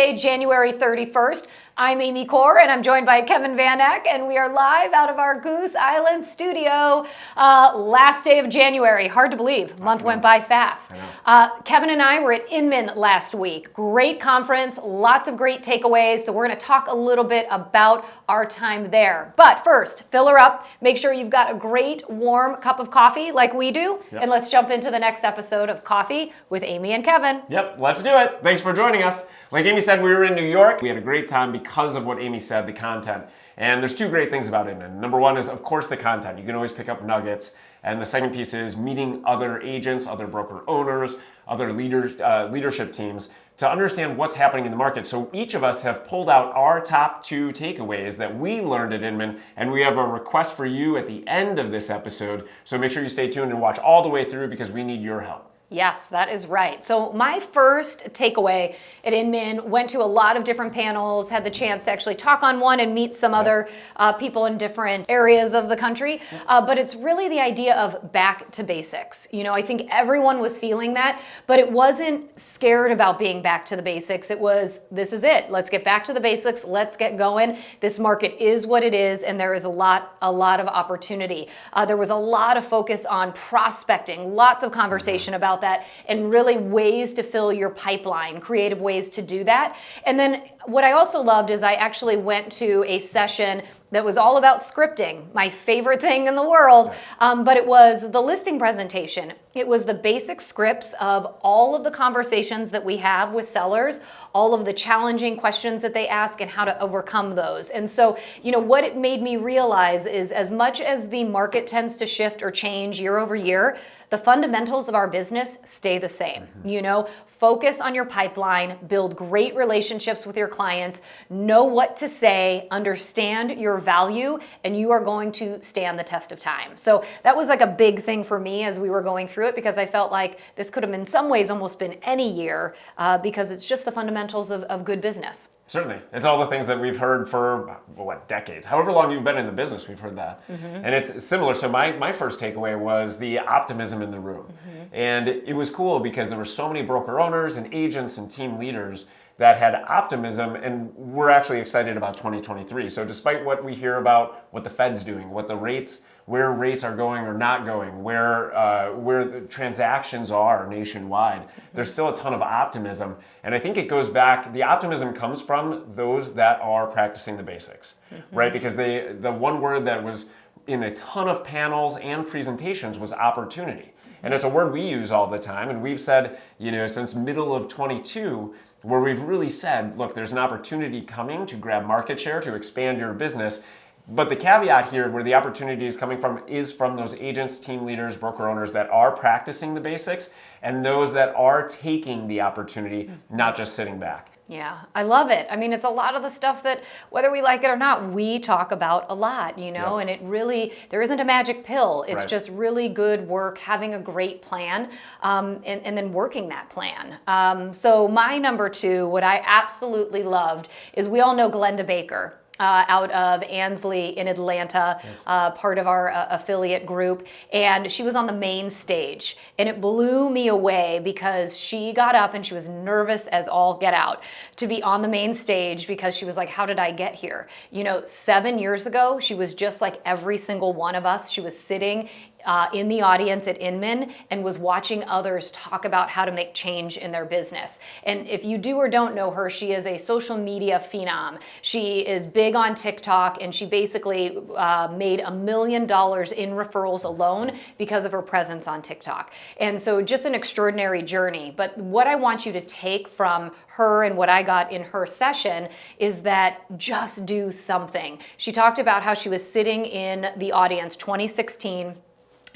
Thursday, January 31st. I'm Amy Corr, and I'm joined by Kevin Van Eck, and we are live out of our Goose Island studio. Last day of January. Hard to believe. Month went by fast. Kevin and I were at Inman last week. Great conference, lots of great takeaways, so we're going to talk a little bit about our time there. But first, fill her up. Make sure you've got a great warm cup of coffee like we do, and let's jump into the next episode of Coffee with Amy and Kevin. Yep, let's do it. Thanks for joining us. Like Amy said, we were in New York. We had a great time because of what Amy said, the content. And there's two great things about Inman. Number one is, of course, the content. You can always pick up nuggets. And the second piece is meeting other agents, other broker owners, other leadership teams to understand what's happening in the market. So each of us have pulled out our top two takeaways that we learned at Inman, and we have a request for you at the end of this episode. So make sure you stay tuned and watch all the way through because we need your help. Yes, that is right. So my first takeaway at Inman, went to a lot of different panels, had the chance to actually talk on one and meet some other people in different areas of the country. But it's really the idea of back to basics. You know, I think everyone was feeling that, but it wasn't scared about being back to the basics. It was, this is it. Let's get back to the basics. Let's get going. This market is what it is, and there is a lot of opportunity. There was a lot of focus on prospecting, lots of conversation about that, and really ways to fill your pipeline, creative ways to do that. And then what I also loved is I actually went to a session that was all about scripting, my favorite thing in the world, but it was the listing presentation. It was the basic scripts of all of the conversations that we have with sellers, all of the challenging questions that they ask and how to overcome those. And so, you know, what it made me realize is as much as the market tends to shift or change year over year, the fundamentals of our business stay the same. You know, focus on your pipeline, build great relationships with your clients, know what to say, understand your value, and you are going to stand the test of time. So that was like a big thing for me as we were going through it, because I felt like this could have in some ways almost been any year because it's just the fundamentals of good business. Certainly. It's all the things that we've heard for, decades. However long you've been in the business, we've heard that. And it's similar. So my first takeaway was the optimism in the room. And it was cool because there were so many broker owners and agents and team leaders that had optimism, and we're actually excited about 2023. So despite what we hear about what the Fed's doing, what the rates, where rates are going or not going, where the transactions are nationwide, there's still a ton of optimism. And I think it goes back, the optimism comes from those that are practicing the basics, right? Because the one word that was in a ton of panels and presentations was opportunity. And it's a word we use all the time. And we've said, you know, since middle of 22, where we've really said, look, there's an opportunity coming to grab market share, to expand your business. But the caveat here, where the opportunity is coming from, is from those agents, team leaders, broker owners that are practicing the basics, and those that are taking the opportunity, not just sitting back. Yeah, I love it. I mean, it's a lot of the stuff that, whether we like it or not, we talk about a lot, you know, and it really, there isn't a magic pill. It's just really good work, having a great plan, and then working that plan. So my number two, what I absolutely loved, is we all know Glenda Baker. Out of Ansley in Atlanta, part of our affiliate group. And she was on the main stage. And it blew me away because she got up and she was nervous as all get out to be on the main stage, because she was like, how did I get here? You know, 7 years ago, she was just like every single one of us. She was sitting in the audience at Inman and was watching others talk about how to make change in their business. And if you do or don't know her, she is a social media phenom. She is big on TikTok, and she basically made $1 million in referrals alone because of her presence on TikTok. And so just an extraordinary journey. But what I want you to take from her and what I got in her session is that just do something. She talked about how she was sitting in the audience 2016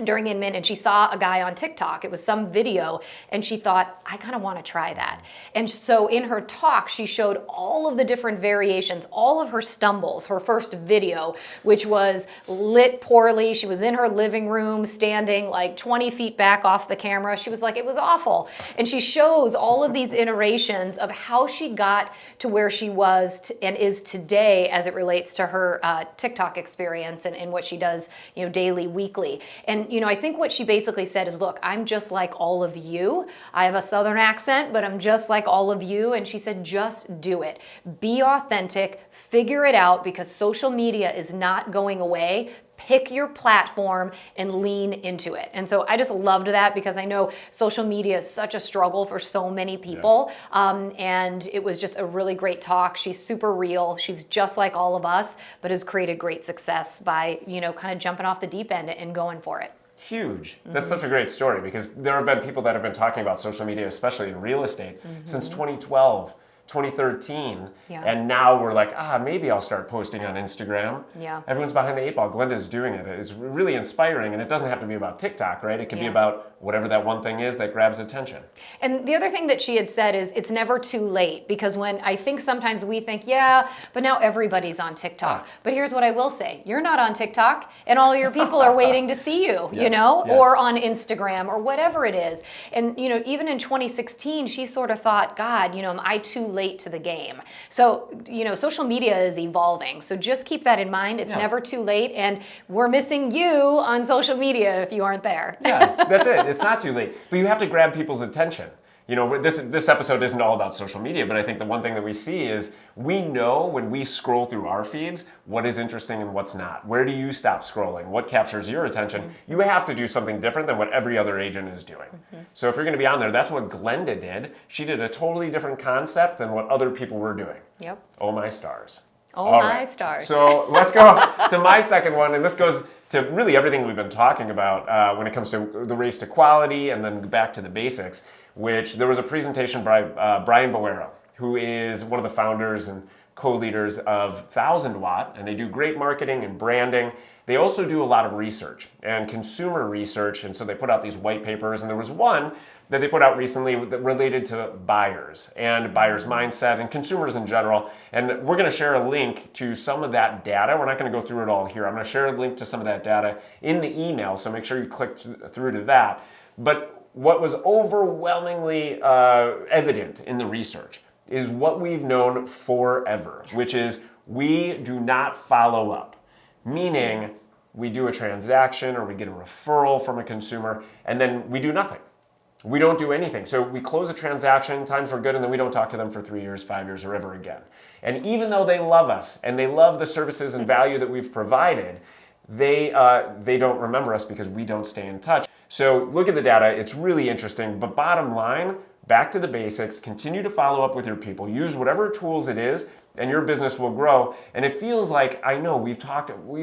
during Inman, and she saw a guy on TikTok. It was some video, and she thought, I kind of want to try that. And so in her talk, she showed all of the different variations, all of her stumbles. Her first video, which was lit poorly. She was in her living room, standing like 20 feet back off the camera. She was like, it was awful. And she shows all of these iterations of how she got to where she was and is today as it relates to her TikTok experience and what she does, you know, daily, weekly. And And, I think what she basically said is, look, I'm just like all of you. I have a Southern accent, but I'm just like all of you. And she said, just do it. Be authentic, figure it out, because social media is not going away. Pick your platform and lean into it. And so I just loved that, because I know social media is such a struggle for so many people. Yes. And it was just a really great talk. She's super real. She's just like all of us, but has created great success by, kind of jumping off the deep end and going for it. Huge. That's such a great story, because there have been people that have been talking about social media, especially in real estate, since 2012. 2013, and now we're like, maybe I'll start posting on Instagram. Yeah. Everyone's behind the eight ball. Glenda's doing it. It's really inspiring, and it doesn't have to be about TikTok, right? It can be about whatever that one thing is that grabs attention. And the other thing that she had said is it's never too late, because when I think sometimes we think, but now everybody's on TikTok. But here's what I will say. You're not on TikTok, and all your people are waiting to see you, or on Instagram or whatever it is. And, even in 2016, she sort of thought, God, am I too late to the game? So, social media is evolving. So just keep that in mind. It's never too late. And we're missing you on social media if you aren't there. Yeah, that's it. It's not too late. But you have to grab people's attention. This episode isn't all about social media, but I think the one thing that we see is we know when we scroll through our feeds what is interesting and what's not. Where do you stop scrolling? What captures your attention? You have to do something different than what every other agent is doing. So if you're going to be on there, that's what Glenda did. She did a totally different concept than what other people were doing. Yep. Oh, my stars. Oh, my stars. So let's go to my second one, and this goes to really everything we've been talking about when it comes to the race to quality, and then back to the basics, which there was a presentation by Brian Boero, who is one of the founders and co-leaders of 1000 Watt, and they do great marketing and branding. They also do a lot of research and consumer research, and so they put out these white papers, and there was one that they put out recently that related to buyers and buyers' mindset and consumers in general. And we're going to share a link to some of that data. We're not going to go through it all here. I'm going to share a link to some of that data in the email, so make sure you click through to that. But what was overwhelmingly evident in the research is what we've known forever, which is we do not follow up. Meaning we do a transaction or we get a referral from a consumer and then we do nothing. We don't do anything. So we close a transaction, times are good, and then we don't talk to them for 3 years, 5 years, or ever again. And even though they love us and they love the services and value that we've provided, they don't remember us because we don't stay in touch. So look at the data. It's really interesting. But bottom line, back to the basics, continue to follow up with your people. Use whatever tools it is, and your business will grow. And it feels like, I know, we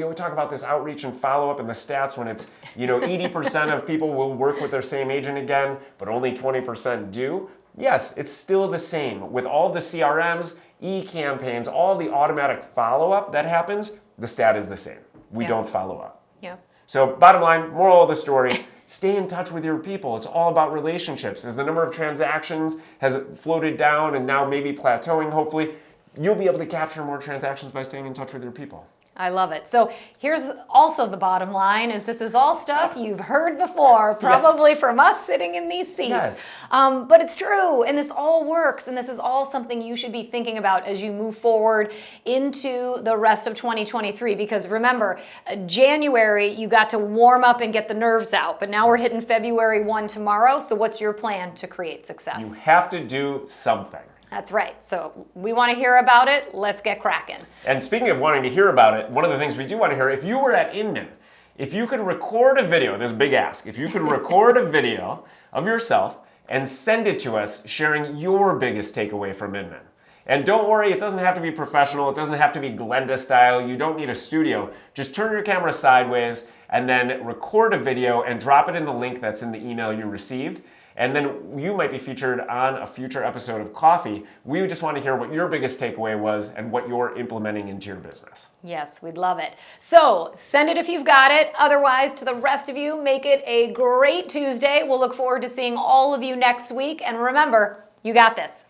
always talk about this outreach and follow-up and the stats when it's, 80% of people will work with their same agent again, but only 20% do. Yes, it's still the same. With all the CRMs, e-campaigns, all the automatic follow-up that happens, the stat is the same. We don't follow up. Yeah. So bottom line, moral of the story, stay in touch with your people. It's all about relationships. As the number of transactions has floated down and now maybe plateauing, hopefully, you'll be able to capture more transactions by staying in touch with your people. I love it. So here's also the bottom line is this is all stuff you've heard before, probably from us sitting in these seats. Yes. But it's true, and this all works, and this is all something you should be thinking about as you move forward into the rest of 2023. Because remember, January, you got to warm up and get the nerves out, but now we're hitting February 1 tomorrow, so what's your plan to create success? You have to do something. That's right. So we want to hear about it. Let's get cracking. And speaking of wanting to hear about it, one of the things we do want to hear, if you were at Inman, if you could record a video, this is a big ask, if you could record a video of yourself and send it to us sharing your biggest takeaway from Inman. And don't worry, it doesn't have to be professional. It doesn't have to be Glenda style. You don't need a studio. Just turn your camera sideways and then record a video and drop it in the link that's in the email you received. And then you might be featured on a future episode of Coffee. We just want to hear what your biggest takeaway was and what you're implementing into your business. Yes, we'd love it. So send it if you've got it. Otherwise, to the rest of you, make it a great Tuesday. We'll look forward to seeing all of you next week. And remember, you got this.